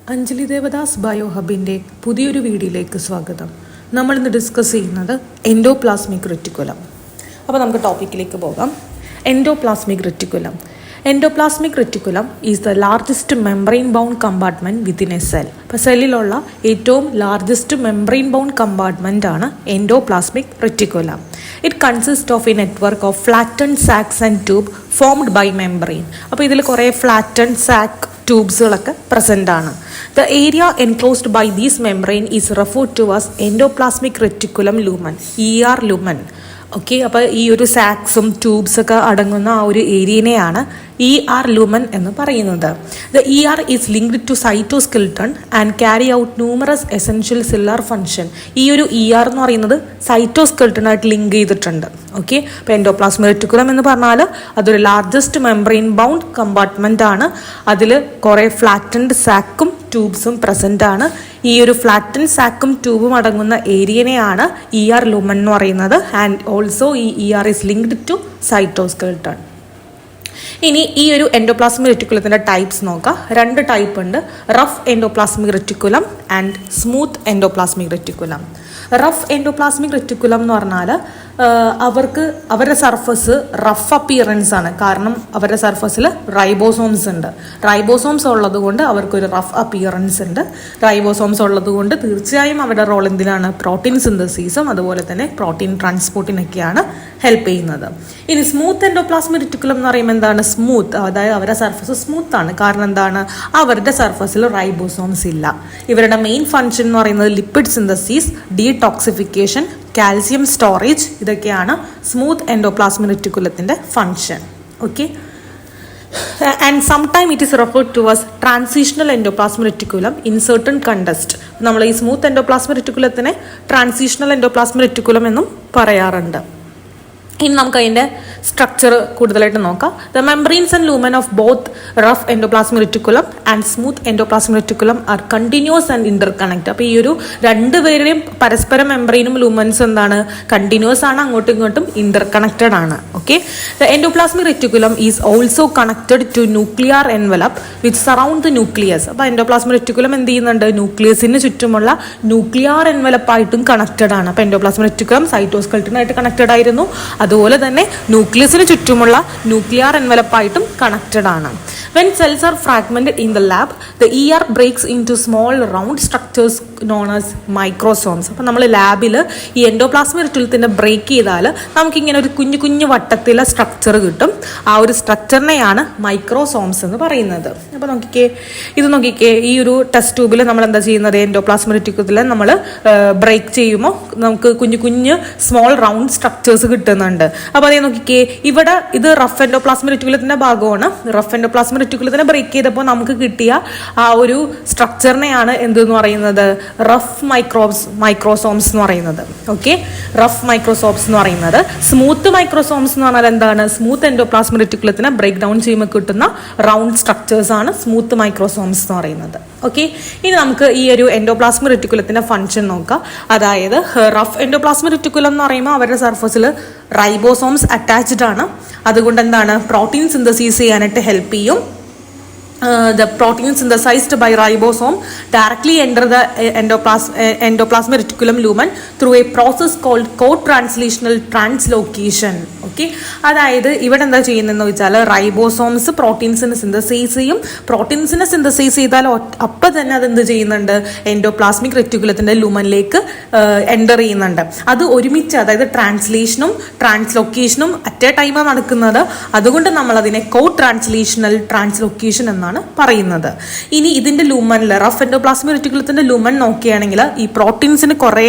Anjali Devdas bio ഹബിൻ്റെ പുതിയൊരു വീഡിയോയിലേക്ക് സ്വാഗതം. നമ്മളിന്ന് ഡിസ്കസ് ചെയ്യുന്നത് എൻഡോപ്ലാസ്മിക് റെറ്റിക്കുലം. അപ്പോൾ നമുക്ക് ടോപ്പിക്കിലേക്ക് പോകാം. Endoplasmic reticulum. Endoplasmic reticulum is the largest membrane bound compartment within A cell. അപ്പോൾ സെല്ലിലുള്ള ഏറ്റവും ലാർജസ്റ്റ് മെംബ്രെയിൻ ബൗണ്ട് കമ്പാർട്ട്മെൻ്റ് ആണ് endoplasmic reticulum. It consists of a network of flattened sacs and tube formed by membrane. അപ്പോൾ ഇതിൽ കുറേ flattened sac ട്യൂബ്സുകളൊക്കെ present ആണ്. The area enclosed by these membrane is referred to as endoplasmic reticulum lumen, ER lumen. Okay, അപ്പോൾ ഈ ഒരു സാക്സും ട്യൂബ്സൊക്കെ അടങ്ങുന്ന ആ ഒരു ഏരിയനെയാണ് ER lumen എന്ന് പറയുന്നത്. The ER is linked to cytoskeleton and carry out numerous essential cellular function. ഈ ഒരു ER എന്ന് പറയുന്നത് സൈറ്റോസ്കെൽട്ടനായിട്ട് ലിങ്ക് ചെയ്തിട്ടുണ്ട്. ഓക്കെ, അപ്പോൾ എൻഡോപ്ലാസ്മിക് റെറ്റിക്കുലം എന്ന് പറഞ്ഞാൽ അതൊരു ലാർജസ്റ്റ് മെംബ്രെയിൻ ബൗണ്ട് കമ്പാർട്ട്മെൻ്റ് ആണ്. അതിൽ കുറേ ഫ്ലാറ്റൻഡ് സാക്കും ട്യൂബ്സും പ്രസൻ്റ് ആണ്. ഈ ഒരു ഫ്ലാറ്റൻ സാക്കും ട്യൂബും അടങ്ങുന്ന ഏരിയനെയാണ് ER lumen എന്ന് പറയുന്നത്. ആൻഡ് ഓൾസോ ഈ ER is linked to cytoskeleton. ഇനി ഈ ഒരു എൻഡോപ്ലാസ്മിക് റെറ്റിക്കുലത്തിൻ്റെ ടൈപ്സ് നോക്കാം. രണ്ട് ടൈപ്പ് ഉണ്ട്, rough endoplasmic reticulum and smooth endoplasmic reticulum. Rough endoplasmic reticulum എന്ന് പറഞ്ഞാൽ അവരുടെ സർഫസ് റഫ് അപ്പിയറൻസ് ആണ്. കാരണം അവരുടെ സർഫസിൽ റൈബോസോംസ് ഉണ്ട്. റൈബോസോംസ് ഉള്ളത് കൊണ്ട് അവർക്കൊരു റഫ് അപ്പിയറൻസ് ഉണ്ട്. റൈബോസോംസ് ഉള്ളത് കൊണ്ട് തീർച്ചയായും അവരുടെ റോൾ എന്തിനാണ്? പ്രോട്ടീൻ സിന്തസീസും അതുപോലെ തന്നെ പ്രോട്ടീൻ ട്രാൻസ്പോർട്ടിനൊക്കെയാണ് ഹെൽപ്പ് ചെയ്യുന്നത്. ഇനി സ്മൂത്ത് എൻഡോപ്ലാസ്മിക് റെറ്റിക്കുലം എന്ന് പറയുമ്പോൾ എന്താണ്? സ്മൂത്ത്, അതായത് അവരുടെ സർഫസ് സ്മൂത്ത് ആണ്. കാരണം എന്താണ്? അവരുടെ സർഫസിൽ റൈബോസോംസ് ഇല്ല. ഇവരുടെ മെയിൻ ഫംഗ്ഷൻ എന്ന് പറയുന്നത് lipid synthesis, detoxification, calcium storage, ഇതൊക്കെയാണ് സ്മൂത്ത് എൻഡോപ്ലാസ്മിക് റെറ്റിക്കുലത്തിൻ്റെ function. Okay, and sometime it is referred to as transitional endoplasmic reticulum in certain context. നമ്മൾ ഈ സ്മൂത്ത് എൻഡോപ്ലാസ്മിക് റെറ്റിക്കുലത്തിനെ ട്രാൻസിഷണൽ എൻഡോപ്ലാസ്മിക് റെറ്റിക്കുലം എന്നും പറയാറുണ്ട്. ഇനി നമുക്ക് അതിൻ്റെ സ്ട്രക്ചർ കൂടുതലായിട്ട് നോക്കാം. The membranes and lumen of both rough endoplasmic reticulum and smooth endoplasmic reticulum are continuous and interconnect. അപ്പോൾ ഈ ഒരു രണ്ടുപേരുടെയും പരസ്പരം മെംബ്രെയിനും ലൂമൻസ് എന്താണ്? കണ്ടിന്യൂസ് ആണ്, അങ്ങോട്ടും ഇങ്ങോട്ടും ഇന്റർ കണക്റ്റഡ് ആണ്. Okay, the endoplasmic reticulum is also connected to nuclear envelope which surround the nucleus. അപ്പോൾ എൻഡോപ്ലാസ്മിക് റെറ്റിക്കുലം എന്ത് ചെയ്യുന്നുണ്ട്? ന്യൂക്ലിയസിന് ചുറ്റുമുള്ള ന്യൂക്ലിയർ എൻവലപ്പായിട്ടും കണക്റ്റഡ് ആണ്. അപ്പോൾ എൻഡോപ്ലാസ്മിക് റെറ്റിക്കുലം സൈറ്റോസ്കെൽട്ടനായിട്ട് കണക്റ്റഡ് ആയിരുന്നു, അതുപോലെ തന്നെ ന്യൂക്ലിയസിന് ചുറ്റുമുള്ള ന്യൂക്ലിയർ എൻവലപ്പായിട്ടും കണക്റ്റഡ് ആണ്. When cells are fragmented in the lab, the ER breaks into small round structures known as microsomes. അപ്പോൾ നമ്മൾ ലാബിൽ ഈ എൻഡോപ്ലാസ്മിക് റെറ്റിക്കുലത്തിൻ്റെ ബ്രേക്ക് ചെയ്താൽ നമുക്കിങ്ങനെ ഒരു കുഞ്ഞു കുഞ്ഞു വട്ടത്തിലെ സ്ട്രക്ചർ കിട്ടും. ആ ഒരു സ്ട്രക്ചറിനെയാണ് മൈക്രോസോംസ് എന്ന് പറയുന്നത്. അപ്പോൾ നോക്കിക്കേ ഈ ഒരു ടെസ്റ്റ് ട്യൂബിൽ നമ്മൾ എന്താ ചെയ്യുന്നത്? എൻഡോപ്ലാസ്മിക് റെറ്റിക്കുലത്തിൽ നമ്മൾ ബ്രേക്ക് ചെയ്യുമ്പോൾ നമുക്ക് കുഞ്ഞു കുഞ്ഞ് സ്മോൾ റൗണ്ട് സ്ട്രക്ചേഴ്സ് കിട്ടുന്നുണ്ട്. അപ്പോൾ അതേ നോക്കിക്കേ, ഇവിടെ ഇത് റഫ് എൻഡോപ്ലാസ്മിക് റെറ്റിക്കുലത്തിന്റെ ഭാഗമാണ്. റഫ് എൻഡോപ്ലാസ്മിക് റെറ്റിക്കുലത്തിനെ ബ്രേക്ക് ചെയ്തപ്പോൾ നമുക്ക് കിട്ടിയ ആ ഒരു സ്ട്രക്ചറിനെയാണ് എന്തെന്ന് പറയുന്നത്? റഫ് മൈക്രോസോംസ് എന്ന് പറയുന്നത്. ഓക്കെ, റഫ് മൈക്രോസോംസ് എന്ന് പറയുന്നത്. സ്മൂത്ത് മൈക്രോസോംസ് എന്ന് പറഞ്ഞാൽ എന്താണ്? സ്മൂത്ത് എൻഡോപ്ലാസ്മിക് റെറ്റിക്കുലത്തിനെ ബ്രേക്ക് ഡൗൺ ചെയ്യുമ്പോൾ കിട്ടുന്ന റൗണ്ട് സ്ട്രക്ചേഴ്സ് ആണ് സ്മൂത്ത് മൈക്രോസോംസ് എന്ന് പറയുന്നത്. ഓക്കെ, ഇനി നമുക്ക് ഈ ഒരു എൻഡോപ്ലാസ്മിക് റെറ്റിക്കുലത്തിന്റെ ഫംഗ്ഷൻ നോക്കാം. അതായത് റഫ് എൻഡോപ്ലാസ്മിക് റെറ്റിക്കുലം എന്ന് പറയുമ്പോൾ അവരുടെ സർഫസിൽ റൈബോസോംസ് അറ്റാച്ച്ഡ് ആണ്. അതുകൊണ്ട് എന്താണ്? പ്രോട്ടീൻ സിന്തസൈസ് ചെയ്യാനായിട്ട് ഹെൽപ്പ് ചെയ്യും. The protein synthesized by ribosome directly enter the endoplasmic reticulum lumen through a process called co-translational translocation. Okay, അതായത് ഇവിടെ എന്താ ചെയ്യുന്നതെന്ന് വെച്ചാൽ റൈബോസോംസ് പ്രോട്ടീൻസിനെ സിന്തസൈസ് ചെയ്യും. പ്രോട്ടീൻസിനെ സിന്തസൈസ് ചെയ്താൽ അപ്പം തന്നെ അതെന്ത് ചെയ്യുന്നുണ്ട്? എൻഡോപ്ലാസ്മിക് റെറ്റിക്കുലത്തിൻ്റെ ലുമനിലേക്ക് എൻ്റർ ചെയ്യുന്നുണ്ട്. അത് ഒരുമിച്ച്, അതായത് ട്രാൻസ്ലേഷനും ട്രാൻസ്ലൊക്കേഷനും അറ്റ് എ ടൈമാണ് നടക്കുന്നത്. അതുകൊണ്ട് നമ്മൾ അതിനെ co-translational translocation എന്നാണ് പറയുന്നത്. ഇനി ഇതിന്റെ ലൂമനിൽ റഫ് എൻഡോപ്ലാസ്മിക് റെറ്റിക്കുലത്തിന്റെ ലൂമൻ നോക്കുകയാണെങ്കിൽ ഈ പ്രോട്ടീൻസിന് കുറേ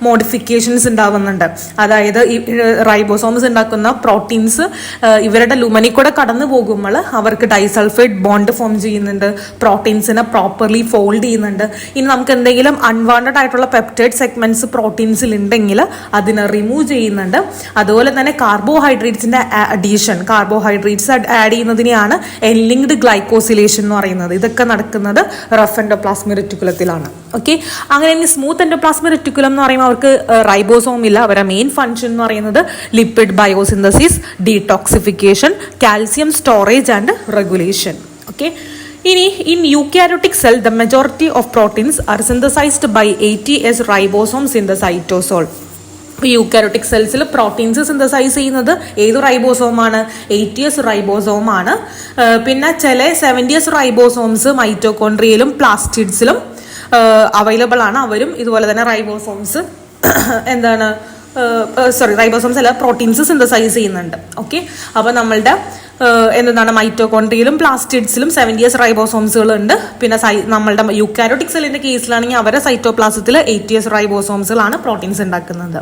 മോഡിഫിക്കേഷൻസ് ഉണ്ടാവുന്നുണ്ട്. അതായത് ഈ റൈബോസോംസ് ഉണ്ടാക്കുന്ന പ്രോട്ടീൻസ് ഇവരുടെ ലൂമനിൽ കൂടെ കടന്നു പോകുമ്പോൾ അവർക്ക് ഡൈസൾഫൈഡ് ബോണ്ട് ഫോം ചെയ്യുന്നുണ്ട്, പ്രോട്ടീൻസിനെ പ്രോപ്പർലി ഫോൾഡ് ചെയ്യുന്നുണ്ട്. ഇനി നമുക്ക് എന്തെങ്കിലും അൺവാണ്ടഡ് ആയിട്ടുള്ള പെപ്റ്റൈഡ് സെഗ്മെന്റ്സ് പ്രോട്ടീൻസിൽ ഉണ്ടെങ്കിൽ അതിനെ റിമൂവ് ചെയ്യുന്നുണ്ട്. അതുപോലെ തന്നെ കാർബോഹൈഡ്രേറ്റ്സിന്റെ അഡീഷൻ, കാർബോഹൈഡ്രേറ്റ്സ് ആഡ് ചെയ്യുന്നതിനെയാണ് എൻലിങ്ക്ഡ് ഗ്ലൈക്കോസിലേഷൻ എന്ന് പറയുന്നത്. ഇതൊക്കെ നടക്കുന്നത് റഫ് എൻഡോപ്ലാസ്മിക് റെറ്റിക്കുലത്തിലാണ്. ഓക്കെ, അങ്ങനെ ഇനി സ്മൂത്ത് എൻഡോപ്ലാസ്മിക് റെറ്റിക്കുലം എന്ന് പറയുമ്പോൾ അവർക്ക് റൈബോസോം ഇല്ല. അവരുടെ മെയിൻ ഫംഗ്ഷൻ എന്ന് പറയുന്നത് lipid biosynthesis, detoxification, calcium storage and regulation. Okay, ഇനി in eukaryotic cell the majority of proteins are synthesized by 80S ribosomes in the cytosol. Eukaryotic സെൽസിൽ പ്രോട്ടീൻസ് സിന്തസൈസ് ചെയ്യുന്നത് ഏത് റൈബോസോമാണ്? 80S റൈബോസോമാണ്. പിന്നെ ചില 70S റൈബോസോംസ് മൈറ്റോകോൺട്രിയയിലും പ്ലാസ്റ്റിഡ്സിലും അവൈലബിൾ ആണ്. അവരും ഇതുപോലെ തന്നെ റൈബോസോംസ് റൈബോസോംസ് അല്ല, പ്രോട്ടീൻസ് സിന്തസൈസ് ചെയ്യുന്നുണ്ട്. ഓക്കെ, അപ്പോൾ നമ്മളുടെ മൈറ്റോകോൺട്രിയയിലും പ്ലാസ്റ്റിഡ്സിലും 70S റൈബോസോംസുകൾ ഉണ്ട്. പിന്നെ നമ്മളുടെ യൂക്കാരിയോട്ടിക് സെല്ലിന്റെ കേസിലാണെങ്കിൽ അവരെ സൈറ്റോപ്ലാസത്തിൽ 80S റൈബോസോംസുകളാണ് പ്രോട്ടീൻസ് ഉണ്ടാക്കുന്നത്.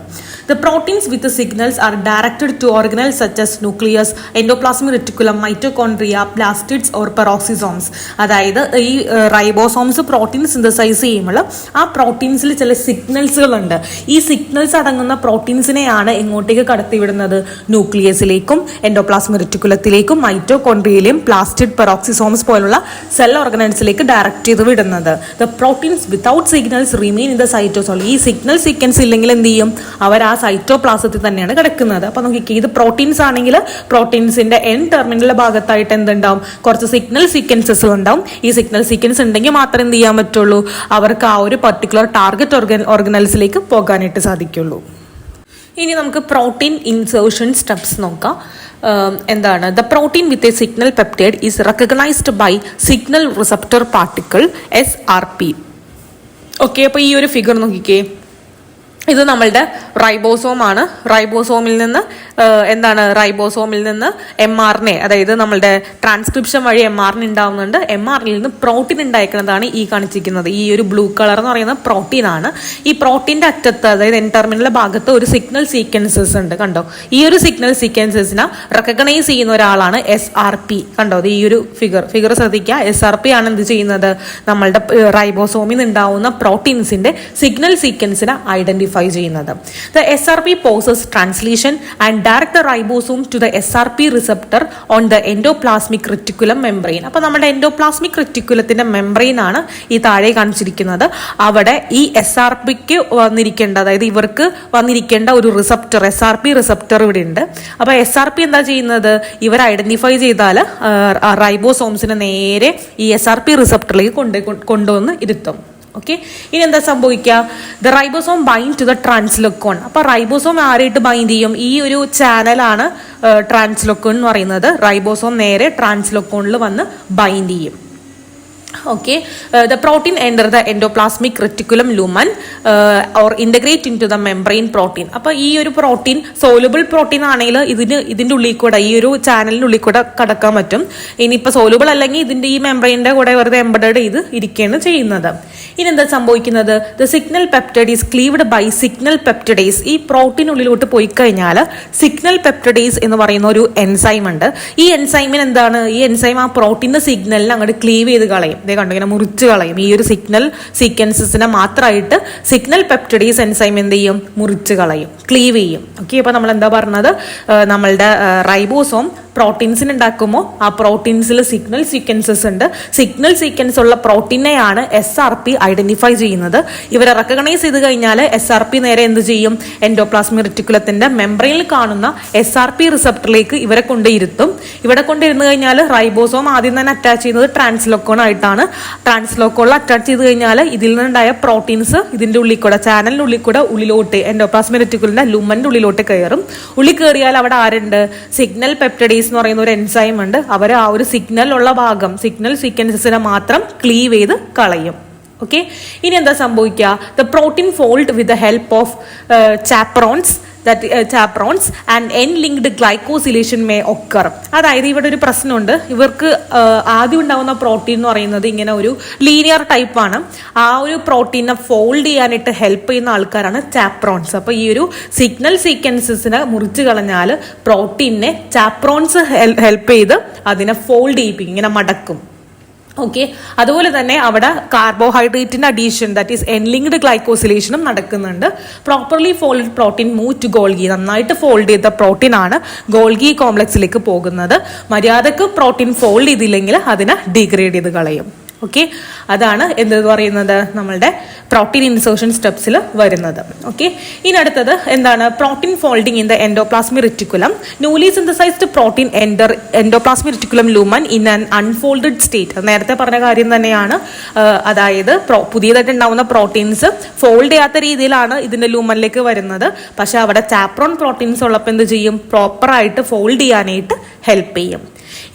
The proteins with signals are directed to organelles such as nucleus, endoplasmic reticulum, mitochondria, plastids or peroxisomes. അതായത് ഈ റൈബോസോംസ് പ്രോട്ടീൻ സിന്തസൈസ് ചെയ്യുമ്പോൾ ആ പ്രോട്ടീൻസിൽ ചില സിഗ്നൽസുകളുണ്ട്. ഈ സിഗ്നൽസ് അടങ്ങുന്ന പ്രോട്ടീൻസിനെയാണ് എങ്ങോട്ടേക്ക് കടത്തിവിടുന്നത്? ന്യൂക്ലിയസിലേക്കും എൻഡോപ്ലാസ്മിക് റെറ്റിക്കുലത്തിലേക്കും മൈറ്റോകോൺട്രിയയിലെയും പ്ലാസ്റ്റിഡ് പെറോക്സിസോംസ് പോലുള്ള സെൽ ഓർഗനൽസിലേക്ക് ഡയറക്റ്റ് ചെയ്ത് വിടുന്നത്. The proteins without signals remain in the cytosol. ഈ സിഗ്നൽ സീക്വൻസ് ഇല്ലെങ്കിൽ എന്ത് ചെയ്യും? അവർ ആ സൈറ്റോപ്ലാസത്തിൽ തന്നെയാണ് കിടക്കുന്നത്. അപ്പൊ നോക്കിക്കേ, ഇത് പ്രോട്ടീൻസ് ആണെങ്കിൽ പ്രോട്ടീൻസിന്റെ എൻ ടെർമിനൽ ഭാഗത്തായിട്ട് എന്തുണ്ടാവും? കുറച്ച് സിഗ്നൽ സീക്വൻസസ് ഉണ്ടാവും. ഈ സിഗ്നൽ സീക്വൻസ് ഉണ്ടെങ്കിൽ മാത്രമേ എന്ത് ചെയ്യാൻ പറ്റുള്ളൂ? അവർക്ക് ആ ഒരു പർട്ടിക്കുലർ ടാർഗറ്റ് ഓർഗനൽസിലേക്ക് പോകാനായിട്ട് സാധിക്കുള്ളൂ. ഇനി നമുക്ക് പ്രോട്ടീൻ ഇൻസേർഷൻ സ്റ്റെപ്സ് നോക്കാം. The protein with a signal peptide is recognised by signal receptor particle SRP. Okay, അപ്പോൾ ഈ ഒരു ഫിഗർ നോക്കിക്കേ, ഇത് നമ്മളുടെ റൈബോസോം ആണ്. റൈബോസോമിൽ നിന്ന് mRNA, അതായത് നമ്മളുടെ ട്രാൻസ്ക്രിപ്ഷൻ വഴി mRNA ഉണ്ടാവുന്നുണ്ട്. mRNA നിന്ന് പ്രോട്ടീൻ ഉണ്ടായിരിക്കുന്നതാണ് ഈ കാണിച്ചിരിക്കുന്നത്. ഈ ഒരു ബ്ലൂ കളർ എന്ന് പറയുന്നത് പ്രോട്ടീൻ ആണ്. ഈ പ്രോട്ടീന്റെ അറ്റത്ത്, അതായത് എൻ ടെർമിനൽ ഭാഗത്ത് ഒരു സിഗ്നൽ സീക്വൻസസ് ഉണ്ട്. കണ്ടോ, ഈ ഒരു സിഗ്നൽ സീക്വൻസസിനെ റെക്കഗ്നൈസ് ചെയ്യുന്ന ഒരാളാണ് SRP. കണ്ടോ, ഈ ഒരു ഫിഗർ ശ്രദ്ധിക്കുക. SRP ആണ് എന്ത് ചെയ്യുന്നത്? നമ്മളുടെ റൈബോസോമിൽ നിന്ന് ഉണ്ടാവുന്ന പ്രോട്ടീൻസിന്റെ സിഗ്നൽ സീക്വൻസിനെ ഐഡന്റിഫൈ ചെയ്യുന്നത്. The SRP poses translation and direct the ribosome to the SRP receptor on the endoplasmic reticulum membrane. അപ്പോൾ നമ്മുടെ എൻഡോപ്ലാസ്മിക് റെറ്റിക്കുലത്തിന്റെ മെംബ്രെയിൻ ആണ് ഈ താഴെ കാണിച്ചിരിക്കുന്നത്. അവിടെ ഈ SRPക്ക് വന്നിരിക്കേണ്ട, അതായത് ഇവർക്ക് വന്നിരിക്കേണ്ട ഒരു റിസപ്റ്റർ, SRP റിസപ്റ്റർ ഇവിടെ ഉണ്ട്. അപ്പൊ SRP എന്താ ചെയ്യുന്നത്? ഇവർ ഐഡന്റിഫൈ ചെയ്താൽ റൈബോസോംസിനെ നേരെ ഈ SRP റിസപ്റ്ററിലേക്ക് കൊണ്ടുവന്ന് ഇരുത്തും. ഓക്കെ, ഇനി എന്താ സംഭവിക്കുക? The ribosome bind to the translocon. അപ്പൊ റൈബോസോം ആരായിട്ട് ബൈൻഡ് ചെയ്യും? ഈ ഒരു ചാനലാണ് ട്രാൻസ്ലോക്കോൺ എന്ന് പറയുന്നത്. റൈബോസോം നേരെ ട്രാൻസ്ലോക്കോണിൽ വന്ന് ബൈൻഡ് ചെയ്യും. Okay, the protein enter the endoplasmic reticulum lumen or integrate into the membrane protein. അപ്പോൾ ഈ ഒരു പ്രോട്ടീൻ സോലുബിൾ പ്രോട്ടീൻ ആണെങ്കിൽ ഇതിന്റെ ഉള്ളിൽ കൂടെ, ഈ ഒരു ചാനലിന്റെ ഉള്ളിൽ കൂടെ കടക്കാൻ പറ്റും. ഇനിയിപ്പോൾ സോലുബിൾ അല്ലെങ്കിൽ ഇതിന്റെ ഈ മെംബ്രെയിന്റെ കൂടെ വെറുതെ എംബഡഡ് ചെയ്ത് ഇരിക്കുകയാണ് ചെയ്യുന്നത്. ഇനി എന്താ സംഭവിക്കുന്നത്? The signal peptide is cleaved by signal peptidase. ഈ പ്രോട്ടീനുള്ളിലോട്ട് പോയി കഴിഞ്ഞാൽ സിഗ്നൽ പെപ്റ്റഡേസ് എന്ന് പറയുന്ന ഒരു എൻസൈം ഉണ്ട്. ഈ എൻസൈമിന് എന്താണ്? ഈ എൻസൈം ആ പ്രോട്ടീന്റെ സിഗ്നലിനെ അങ്ങോട്ട് ക്ലീവ് ചെയ്ത് കളയും. ഇതേ കണ്ടു, ഇങ്ങനെ മുറിച്ച് കളയും. ഈ ഒരു സിഗ്നൽ സീക്വൻസസിനെ മാത്രമായിട്ട് സിഗ്നൽ പെപ്റ്റഡേസ് എൻസൈം എന്ത് ചെയ്യും? മുറിച്ച് കളയും, ക്ലീവ് ചെയ്യും. ഓക്കെ, അപ്പൊ നമ്മൾ എന്താ പറഞ്ഞത്? നമ്മളുടെ റൈബോസോം പ്രോട്ടീൻസിന് ഉണ്ടാക്കുമ്പോൾ ആ പ്രോട്ടീൻസിൽ സിഗ്നൽ സീക്വൻസസ് ഉണ്ട്. സിഗ്നൽ സീക്വൻസ് ഉള്ള പ്രോട്ടീനെയാണ് SRP ഐഡന്റിഫൈ ചെയ്യുന്നത്. ഇവരെ റെക്കഗ്നൈസ് ചെയ്ത് കഴിഞ്ഞാൽ SRP നേരെ എന്ത് ചെയ്യും? എൻഡോപ്ലാസ്മിക് റെറ്റിക്കുലത്തിന്റെ മെംബ്രെയിനിൽ കാണുന്ന SRP റിസപ്റ്ററിലേക്ക് ഇവരെ കൊണ്ടിരുത്തും. ഇവിടെ കൊണ്ടിരുന്നു കഴിഞ്ഞാൽ റൈബോസോം ആദ്യം തന്നെ അറ്റാച്ച് ചെയ്യുന്നത് ട്രാൻസ്ലോക്കോൺ ആയിട്ടാണ്. ട്രാൻസ്ലോക്കോണിൽ അറ്റാച്ച് ചെയ്ത് കഴിഞ്ഞാൽ ഇതിൽ നിന്നുണ്ടായ പ്രോട്ടീൻസ് ഇതിന്റെ ഉള്ളിൽ കൂടെ, ചാനലിന്റെ ഉള്ളിൽ കൂടെ ഉള്ളിലോട്ട് എൻഡോപ്ലാസ്മിക് റെറ്റിക്കുലത്തിന്റെ ലുമന്റെ ഉള്ളിലോട്ട് കയറും. ഉള്ളിൽ കയറിയാൽ അവിടെ ആരുണ്ട്? സിഗ്നൽ പെപ്റ്റഡേസ് എന്ന് പറയുന്ന ഒരു എൻസൈം ഉണ്ട്. അവർ ആ ഒരു സിഗ്നൽ ഉള്ള ഭാഗം, സിഗ്നൽ സീക്വൻസസിനെ മാത്രം ക്ലീവ് ചെയ്ത് കളയും. ഓക്കെ, ഇനി എന്താ സംഭവിക്കുക? The protein fold with the help of chaperones and N-linked glycosylation may occur. അതായത് ഇവിടെ ഒരു പ്രശ്നമുണ്ട്. ഇവർക്ക് ആദ്യം ഉണ്ടാവുന്ന പ്രോട്ടീൻ എന്ന് പറയുന്നത് ഇങ്ങനെ ഒരു ലീനിയർ ടൈപ്പ് ആണ്. ആ ഒരു പ്രോട്ടീനെ ഫോൾഡ് ചെയ്യാനായിട്ട് ഹെൽപ്പ് ചെയ്യുന്ന ആൾക്കാരാണ് ചാപ്രോൺസ്. അപ്പൊ ഈ ഒരു സിഗ്നൽ സീക്വൻസസിനെ മുറിച്ച് കളഞ്ഞാൽ പ്രോട്ടീനെ ചാപ്രോൺസ് ഹെൽപ്പ് ചെയ്ത് അതിനെ ഫോൾഡ് ചെയ്യിപ്പിക്കും, ഇങ്ങനെ മടക്കും. ഓക്കെ, അതുപോലെ തന്നെ അവിടെ കാർബോഹൈഡ്രേറ്റിന്റെ അഡീഷൻ, ദാറ്റ് ഈസ് എൻലിങ്ക്ഡ് ഗ്ലൈക്കോസിലേഷനും നടക്കുന്നുണ്ട്. Properly fold protein move to Golgi. നന്നായിട്ട് ഫോൾഡ് ചെയ്ത പ്രോട്ടീൻ ആണ് ഗോൾഗി കോംപ്ലക്സിലേക്ക് പോകുന്നത്. മര്യാദക്ക് പ്രോട്ടീൻ ഫോൾഡ് ചെയ്തില്ലെങ്കിൽ അതിനെ ഡിഗ്രേഡ് ചെയ്ത് കളയും. ഓക്കെ, അതാണ് എന്ത് പറയുന്നത് നമ്മളുടെ പ്രോട്ടീൻ ഇൻസേർഷൻ സ്റ്റെപ്സിൽ വരുന്നത്. ഓക്കെ, ഇനി അടുത്തത് എന്താണ്? Protein folding in the endoplasmic reticulum. Newly synthesised protein endoplasmic reticulum lumen in an unfolded state. നേരത്തെ പറഞ്ഞ കാര്യം തന്നെയാണ്. അതായത് പുതിയതായിട്ട് ഉണ്ടാവുന്ന പ്രോട്ടീൻസ് ഫോൾഡ് ചെയ്യാത്ത രീതിയിലാണ് ഇതിന്റെ ലൂമനിലേക്ക് വരുന്നത്. പക്ഷെ അവിടെ ചാപ്രോൺ പ്രോട്ടീൻസ് ഉള്ളപ്പോൾ എന്ത് ചെയ്യും? പ്രോപ്പറായിട്ട് ഫോൾഡ് ചെയ്യാനായിട്ട് ഹെൽപ്പ് ചെയ്യും.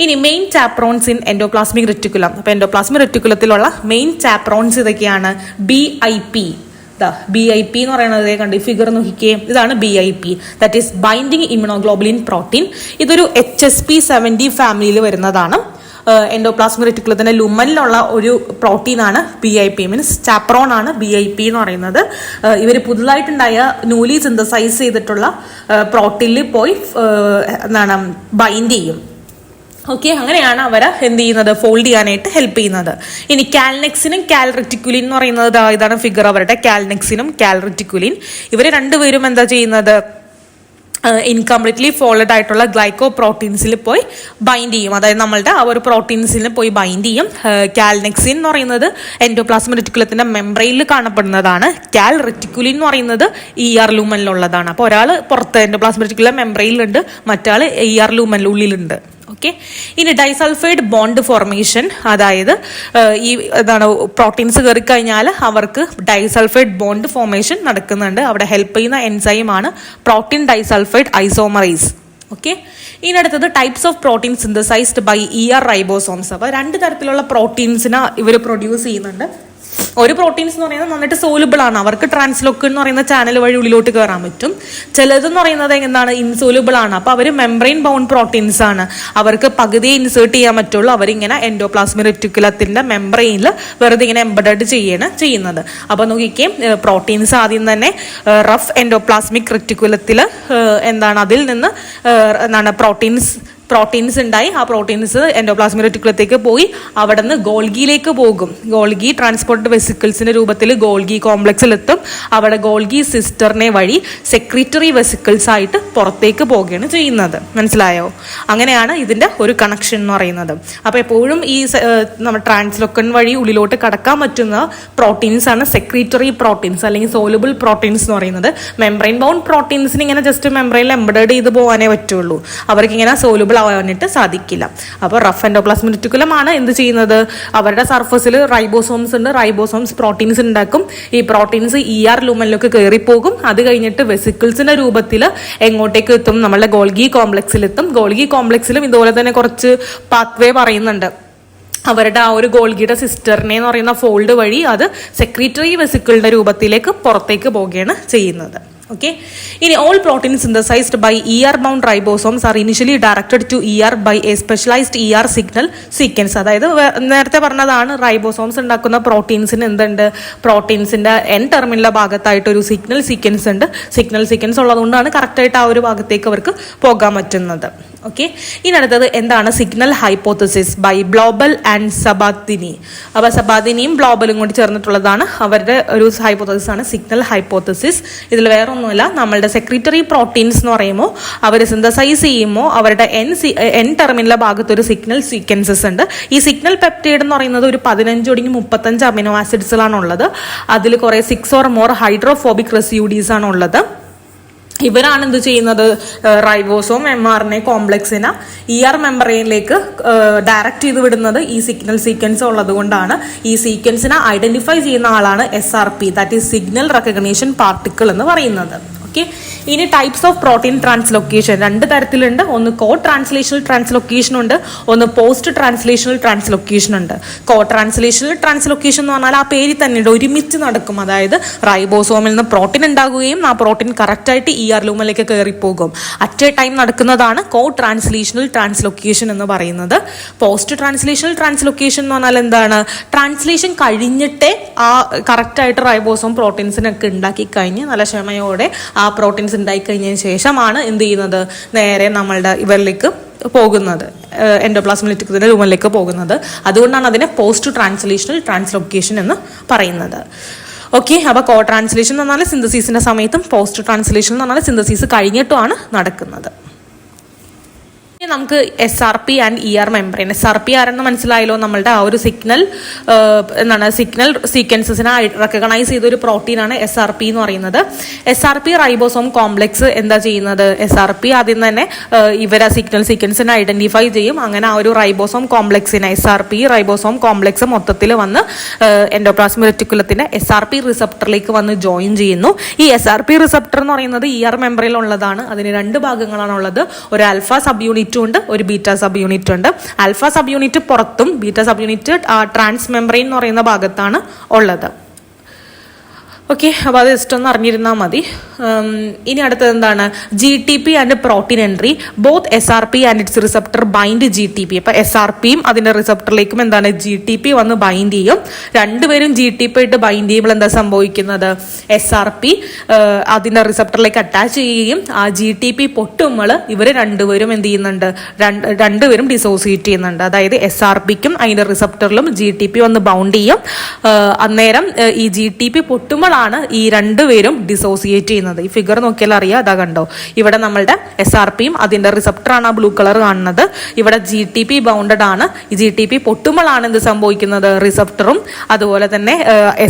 ഇനി മെയിൻ ചാപ്രോൺസ് ഇൻ എൻഡോപ്ലാസ്മിക് റെറ്റിക്കുലം. അപ്പൊ എൻഡോപ്ലാസ്മിക് റെറ്റിക്കുലത്തിലുള്ള മെയിൻ ചാപ്രോൺസ് ഇതൊക്കെയാണ്. BIP. BIP എന്ന് പറയുന്നത് കണ്ട് ഈ ഫിഗർ നോക്കിക്കേ, ഇതാണ് BIP. That is binding immunoglobulin protein. ഇതൊരു HSP70 ഫാമിലിയിൽ വരുന്നതാണ്. എൻഡോപ്ലാസ്മിക് റെറ്റിക്കുലത്തിന്റെ ലുമനിലുള്ള ഒരു പ്രോട്ടീനാണ് BIP, മീൻസ് ചാപ്രോൺ ആണ് BIP എന്ന് പറയുന്നത്. ഇവർ പുതുതായിട്ടുണ്ടായ ന്യൂലി സിന്തസൈസ് ചെയ്തിട്ടുള്ള പ്രോട്ടീനിൽ പോയി എന്താണ് ബൈൻഡ് ചെയ്യും. ഓക്കെ, അങ്ങനെയാണ് അവരെ എന്ത് ചെയ്യുന്നത്? ഫോൾഡ് ചെയ്യാനായിട്ട് ഹെൽപ്പ് ചെയ്യുന്നത്. ഇനി കാൽനെക്സിനും കാൽറെറ്റിക്കുലിൻ എന്ന് പറയുന്നത് ഇതാണ് ഫിഗർ അവരുടെ. കാൽനെക്സിനും കാൽറെറ്റിക്കുലിൻ ഇവർ രണ്ടുപേരും എന്താ ചെയ്യുന്നത്? ഇൻകംപ്ലീറ്റ്ലി ഫോൾഡ് ആയിട്ടുള്ള ഗ്ലൈക്കോ പ്രോട്ടീൻസിൽ പോയി ബൈൻഡ് ചെയ്യും. അതായത് നമ്മളുടെ ആ ഒരു പ്രോട്ടീൻസിൽ പോയി ബൈൻഡ് ചെയ്യും. കാൽനെക്സിൻ എന്ന് പറയുന്നത് എൻഡോപ്ലാസ്മിക് റെറ്റിക്കുലത്തിന്റെ മെംബ്രെയിനിൽ കാണപ്പെടുന്നതാണ്. കാൽ റെറ്റിക്കുലിൻ എന്ന് പറയുന്നത് ER ലൂമനിലുള്ളതാണ്. അപ്പോൾ ഒരാൾ പുറത്ത് എൻഡോപ്ലാസ്മിക് റെറ്റിക്കുലർ മെംബ്രെയിനിലുണ്ട്, മറ്റാൾ ER ലൂമനിൽ ഉള്ളിലുണ്ട്. ഓക്കെ, ഇനി ഡൈസൾഫൈഡ് ബോണ്ട് ഫോർമേഷൻ. അതായത് ഈ എന്താണ് പ്രോട്ടീൻസ് കയറി കഴിഞ്ഞാൽ അവർക്ക് ഡൈസൾഫൈഡ് ബോണ്ട് ഫോർമേഷൻ നടക്കുന്നുണ്ട്. അവിടെ ഹെൽപ്പ് ചെയ്യുന്ന എൻസൈമാണ് പ്രോട്ടീൻ ഡൈസൾഫൈഡ് ഐസോമറൈസ്. ഓക്കെ, ഇനി അടുത്തത് types of protein synthesised by ER ribosomes. അപ്പോൾ 2 തരത്തിലുള്ള പ്രോട്ടീൻസിനെ ഇവർ പ്രൊഡ്യൂസ് ചെയ്യുന്നുണ്ട്. ഒരു പ്രോട്ടീൻസ് എന്ന് പറയുന്നത് നന്നായിട്ട് സോലുബിൾ ആണ്, അവർക്ക് ട്രാൻസ്ലോക്ക് എന്ന് പറയുന്ന ചാനൽ വഴി ഉള്ളിലോട്ട് കയറാൻ പറ്റും. ചിലതെന്ന് പറയുന്നത് എന്താണ്? ഇൻസോലുബിൾ ആണ്. അപ്പോൾ അവർ മെംബ്രെയിൻ ബൗണ്ട് പ്രോട്ടീൻസ് ആണ്, അവർക്ക് പകുതിയെ ഇൻസേർട്ട് ചെയ്യാൻ പറ്റുള്ളൂ. അവരിങ്ങനെ എൻഡോപ്ലാസ്മിക് റെറ്റിക്കുലത്തിന്റെ മെംബ്രെയിനിൽ വെറുതെ ഇങ്ങനെ എംബഡഡ് ചെയ്യുന്നത്. അപ്പോൾ നോക്കിക്കേ, പ്രോട്ടീൻസ് ആദ്യം തന്നെ റഫ് എൻഡോപ്ലാസ്മിക് റെറ്റിക്കുലത്തിൽ എന്താണ് അതിൽ നിന്ന് എന്താണ് പ്രോട്ടീൻസ് ഉണ്ടായി. ആ പ്രോട്ടീൻസ് എൻഡോപ്ലാസ്മിക് റെറ്റിക്കുലത്തേക്ക് പോയി അവിടെ നിന്ന് ഗോൾഗിയിലേക്ക് പോകും. ഗോൾഗി ട്രാൻസ്പോർട്ട് വെസിക്കിൾസിന്റെ രൂപത്തിൽ ഗോൾഗി കോംപ്ലക്സിൽ എത്തും. അവിടെ ഗോൾഗി സിസ്റ്ററിനെ വഴി സെക്രീറ്ററി വെസിക്കിൾസ് ആയിട്ട് പുറത്തേക്ക് പോവുകയാണ് ചെയ്യുന്നത്. മനസ്സിലായോ? അങ്ങനെയാണ് ഇതിന്റെ ഒരു കണക്ഷൻ എന്ന് പറയുന്നത്. അപ്പോൾ എപ്പോഴും ഈ നമ്മുടെ ട്രാൻസ്ലോക്കൺ വഴി ഉള്ളിലോട്ട് കടക്കാൻ പറ്റുന്ന പ്രോട്ടീൻസ് ആണ് സെക്രീറ്ററി പ്രോട്ടീൻസ് അല്ലെങ്കിൽ സോലുബിൾ പ്രോട്ടീൻസ് എന്ന് പറയുന്നത്. മെംബ്രെയിൻ ബൗണ്ട് പ്രോട്ടീൻസിന് ഇങ്ങനെ ജസ്റ്റ് മെംബ്രെയിനിൽ എംബഡഡ് ചെയ്ത് പോകാനേ പറ്റുള്ളൂ, അവർക്ക് ഇങ്ങനെ സോലുബിൾ ആവാനായിട്ട് സാധിക്കില്ല. അപ്പോൾ റഫ് എൻഡോപ്ലാസ്മിക് റെറ്റിക്കുലമാണ് എന്ത് ചെയ്യുന്നത്? അവരുടെ സർഫസിൽ റൈബോസോംസ് ഉണ്ട്. റൈബോസോംസ് പ്രോട്ടീൻസ് ഉണ്ടാക്കും. ഈ പ്രോട്ടീൻസ് ER ലൂമനിലേക്ക് കയറിപ്പോകും. അത് കഴിഞ്ഞിട്ട് വെസിക്കിൾസിന്റെ രൂപത്തിൽ എങ്ങോട്ടേക്ക് എത്തും? നമ്മളുടെ ഗോൾഗി കോംപ്ലക്സിൽ എത്തും. ഗോൾഗി കോംപ്ലക്സിലും ഇതുപോലെ തന്നെ കുറച്ച് പാത്വേ പറയുന്നുണ്ട്. അവരുടെ ആ ഒരു ഗോൾഗിയുടെ സിസ്റ്ററിനെ എന്ന് പറയുന്ന ഫോൾഡ് വഴി അത് സെക്രീറ്ററി വെസിക്കിളിന്റെ രൂപത്തിലേക്ക് പുറത്തേക്ക് പോവുകയാണ് ചെയ്യുന്നത്. Okay, in all proteins synthesized by ER bound ribosomes are initially directed to ER by a specialized ER signal sequence. അതായത് നേരത്തെ പറഞ്ഞതാണ് റൈബോസോംസ് ഉണ്ടാക്കുന്ന പ്രോട്ടീൻസിന് എന്തുണ്ട്? പ്രോട്ടീൻസിന്റെ എൻ ടെർമിനലിന്റെ ഭാഗത്തായിട്ട് ഒരു സിഗ്നൽ സീക്വൻസ് ഉണ്ട്. സിഗ്നൽ സീക്വൻസ് ഉള്ളതുകൊണ്ടാണ് കറക്റ്റായിട്ട് ആ ഒരു ഭാഗത്തേക്ക് അവർക്ക് പോകാൻ പറ്റുന്നത്. ഓക്കെ, ഇതിനടുത്തത് എന്താണ്? Signal hypothesis by Blobel and Sabatini. അപ്പോൾ സബാത്തിനിയും ബ്ലോബലും കൂടി ചേർന്നിട്ടുള്ളതാണ് അവരുടെ ഒരു ഹൈപ്പോത്തസിസ് ആണ് സിഗ്നൽ ഹൈപ്പോത്തസിസ്. ഇതിൽ വേറെ ഒന്നുമില്ല, നമ്മളുടെ സെക്രീറ്ററി പ്രോട്ടീൻസ് എന്ന് പറയുമ്പോൾ അവർ സിന്തസൈസ് ചെയ്യുമ്പോൾ അവരുടെ എൻ ടെർമിനലിന്റെ ഭാഗത്ത് ഒരു സിഗ്നൽ സീക്വൻസസ് ഉണ്ട്. ഈ സിഗ്നൽ പെപ്റ്റൈഡ് എന്ന് പറയുന്നത് ഒരു 15 ഒടുങ്ങി 35 അമിനോ ആസിഡ്സിലാണ് ഉള്ളത്. അതിൽ കുറെ 6 or more ഹൈഡ്രോഫോബിക് റെസിഡ്യൂസ് ആണ് ഉള്ളത്. ഇവരാണ് എന്ത് ചെയ്യുന്നത്? റൈബോസോം mRNA കോംപ്ലക്സിനെ ER മെമ്പറൈനിലേക്ക് ഡയറക്റ്റ് ചെയ്ത് വിടുന്നത് ഈ സിഗ്നൽ സീക്വൻസ് ഉള്ളത് കൊണ്ടാണ്. ഈ സീക്വൻസിനെ ഐഡന്റിഫൈ ചെയ്യുന്ന ആളാണ് SRP, that is signal recognition particle എന്ന് പറയുന്നത്. ഓക്കെ, ഇനി ടൈപ്സ് ഓഫ് പ്രോട്ടീൻ ട്രാൻസ്ലൊക്കേഷൻ 2 തരത്തിലുണ്ട്. ഒന്ന് കോ ട്രാൻസ്ലേഷണൽ ട്രാൻസ്ലൊക്കേഷൻ ഉണ്ട്, ഒന്ന് പോസ്റ്റ് ട്രാൻസ്ലേഷണൽ ട്രാൻസ്ലൊക്കേഷൻ ഉണ്ട്. കോ ട്രാൻസ്ലേഷണൽ ട്രാൻസ്ലൊക്കേഷൻ എന്ന് പറഞ്ഞാൽ ആ പേരിൽ തന്നെ ഉണ്ട്, ഒരുമിച്ച് നടക്കും. അതായത് റൈബോസോമിൽ നിന്ന് പ്രോട്ടീൻ ഉണ്ടാകുകയും ആ പ്രോട്ടീൻ കറക്റ്റായിട്ട് ER ലൂമിലേക്ക് കയറിപ്പോകും. അറ്റ് എ ടൈം നടക്കുന്നതാണ് കോ ട്രാൻസ്ലേഷണൽ ട്രാൻസ്ലൊക്കേഷൻ എന്ന് പറയുന്നത്. പോസ്റ്റ് ട്രാൻസ്ലേഷണൽ ട്രാൻസ്ലൊക്കേഷൻ എന്ന് പറഞ്ഞാൽ എന്താണ്? ട്രാൻസ്ലേഷൻ കഴിഞ്ഞിട്ടേ ആ കറക്റ്റായിട്ട് റൈബോസോം പ്രോട്ടീൻസിനൊക്കെ ഉണ്ടാക്കി കഴിഞ്ഞ് നല്ല ക്ഷമയോടെ ആ പ്രോട്ടീൻസ് ഉണ്ടായി കഴിഞ്ഞതിന് ശേഷമാണ് എന്ത് ചെയ്യുന്നത്? നേരെ നമ്മളുടെ ഇവരിലേക്ക് പോകുന്നത്, എൻഡോപ്ലാസ്മിക് റെറ്റിക്കുലത്തിന്റെ രൂപത്തിലേക്ക് പോകുന്നത്. അതുകൊണ്ടാണ് അതിനെ പോസ്റ്റ് ട്രാൻസ്ലേഷണൽ ട്രാൻസ്ലൊക്കേഷൻ എന്ന് പറയുന്നത്. ഓക്കെ, അപ്പോൾ കോ ട്രാൻസ്ലേഷൻ എന്ന് പറഞ്ഞാൽ സിന്തസിസിന്റെ സമയത്തും പോസ്റ്റ് ട്രാൻസ്ലേഷൻ എന്ന് പറഞ്ഞാൽ സിന്തസിസ് കഴിഞ്ഞിട്ടുമാണ് നടക്കുന്നത്. നമുക്ക് SRP and ER membrane. SRP ആരെന്ന് മനസ്സിലായല്ലോ, നമ്മളുടെ ആ ഒരു സിഗ്നൽ സീക്വൻസസിനെ റെക്കഗ്നൈസ് ചെയ്ത ഒരു പ്രോട്ടീനാണ് SRP എന്ന് പറയുന്നത്. SRP റൈബോസോം കോംപ്ലക്സ് എന്താ ചെയ്യുന്നത്? SRP ആദ്യം തന്നെ ഇവരെ സിഗ്നൽ സീക്വൻസിനെ ഐഡന്റിഫൈ ചെയ്യും. അങ്ങനെ ആ ഒരു റൈബോസോം കോംപ്ലക്സിനെ SRP റൈബോസോം കോംപ്ലക്സ് മൊത്തത്തിൽ വന്ന് എൻഡോപ്ലാസ്മിക് റെറ്റിക്കുലത്തിന്റെ SRP റിസപ്റ്ററിലേക്ക് വന്ന് ജോയിൻ ചെയ്യുന്നു. ഈ SRP റിസപ്റ്റർ എന്ന് പറയുന്നത് ER മെംബ്രെയിനിൽ ഉള്ളതാണ്. അതിന് 2 ഭാഗങ്ങളാണ് ഉള്ളത്. ഒരു ആൽഫ സബ് യൂണിറ്റും ഉണ്ട്, ഒരു ബീറ്റ സബ് യൂണിറ്റ് ഉണ്ട്. ആൽഫ സബ് യൂണിറ്റ് പുറത്തും beta subunit transmembrane എന്ന് പറയുന്ന ഭാഗത്താണ് ഉള്ളത്. ഓക്കെ, അപ്പോൾ അത് ജസ്റ്റ് ഒന്ന് അറിഞ്ഞിരുന്നാൽ മതി. ഇനി അടുത്തത് എന്താണ്? GTP and protein entry. Both SRP and it's receptor bind GTP. അപ്പോൾ SRPയും അതിന്റെ റിസപ്റ്ററിലേക്കും എന്താണ് GTP വന്ന് ബൈൻഡ് ചെയ്യും. രണ്ടുപേരും GTP ആയിട്ട് ബൈൻഡ് ചെയ്യുമ്പോൾ എന്താ സംഭവിക്കുന്നത്? SRP അതിന്റെ റിസപ്റ്ററിലേക്ക് അറ്റാച്ച് ചെയ്യുകയും ആ GTP പൊട്ടുമ്പോൾ ഇവർ രണ്ടുപേരും എന്ത് ചെയ്യുന്നുണ്ട്? രണ്ടുപേരും ഡിസോസിയേറ്റ് ചെയ്യുന്നുണ്ട്. അതായത് SRPക്കും അതിന്റെ റിസപ്റ്ററിലും GTP വന്ന് ബൗണ്ട് ചെയ്യും. അന്നേരം ഈ GTP പൊട്ടുമ്പോൾ ഈ രണ്ടുപേരും ഡിസോസിയേറ്റ് ചെയ്യുന്നത്. ഈ ഫിഗർ നോക്കിയാൽ അറിയാം. അതാ കണ്ടോ, ഇവിടെ നമ്മളുടെ SRPയും അതിന്റെ റിസപ്റ്ററാണ് ആ ബ്ലൂ കളർ കാണുന്നത്. ഇവിടെ GTP ബൗണ്ടഡ് ആണ്. ഈ GTP പൊട്ടുമ്പോഴാണ് എന്ത് സംഭവിക്കുന്നത്? റിസപ്റ്ററും അതുപോലെ തന്നെ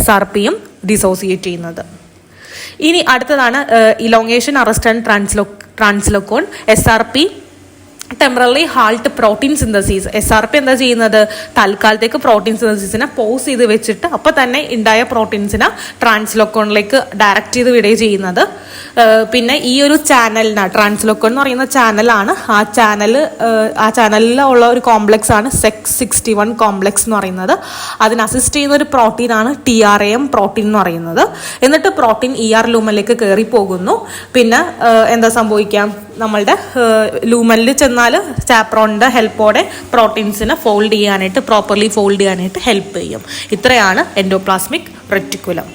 SRPയും ഡിസോസിയേറ്റ് ചെയ്യുന്നത്. ഇനി അടുത്തതാണ് elongation arrest and translocon. SRP temporarily halt protein synthesis. SRP എന്താ ചെയ്യുന്നത്? തൽക്കാലത്തേക്ക് പ്രോട്ടീൻ സിന്തസിസിനെ പോസ് ചെയ്ത് വെച്ചിട്ട് അപ്പോൾ തന്നെ ഉണ്ടായ പ്രോട്ടീൻസിനെ ട്രാൻസ്ലോക്കോണിലേക്ക് ഡയറക്റ്റ് ചെയ്ത് വിടുകയും ചെയ്യുന്നത്. പിന്നെ ഈ ഒരു ചാനലിന് ട്രാൻസ്ലോക്കോൺ എന്ന് പറയുന്ന ചാനലാണ്. ആ ചാനലിലുള്ള ഒരു കോംപ്ലക്സ് ആണ് SEC61 കോംപ്ലക്സ് എന്ന് പറയുന്നത്. അതിന് അസിസ്റ്റ് ചെയ്യുന്ന ഒരു പ്രോട്ടീനാണ് TRAM പ്രോട്ടീൻ എന്ന് പറയുന്നത്. എന്നിട്ട് പ്രോട്ടീൻ ER ലൂമനിലേക്ക് കയറി പോകുന്നു. പിന്നെ എന്താ സംഭവിക്കാം? നമ്മളുടെ ലൂമനിൽ ചെന്നാൽ ചാപ്രോണിന്റെ ഹെൽപ്പോടെ പ്രോട്ടീൻസിനെ പ്രോപ്പർലി ഫോൾഡ് ചെയ്യാനായിട്ട് ഹെൽപ്പ് ചെയ്യും. ഇത്രയാണ് എൻഡോപ്ലാസ്മിക് റെറ്റിക്കുലം.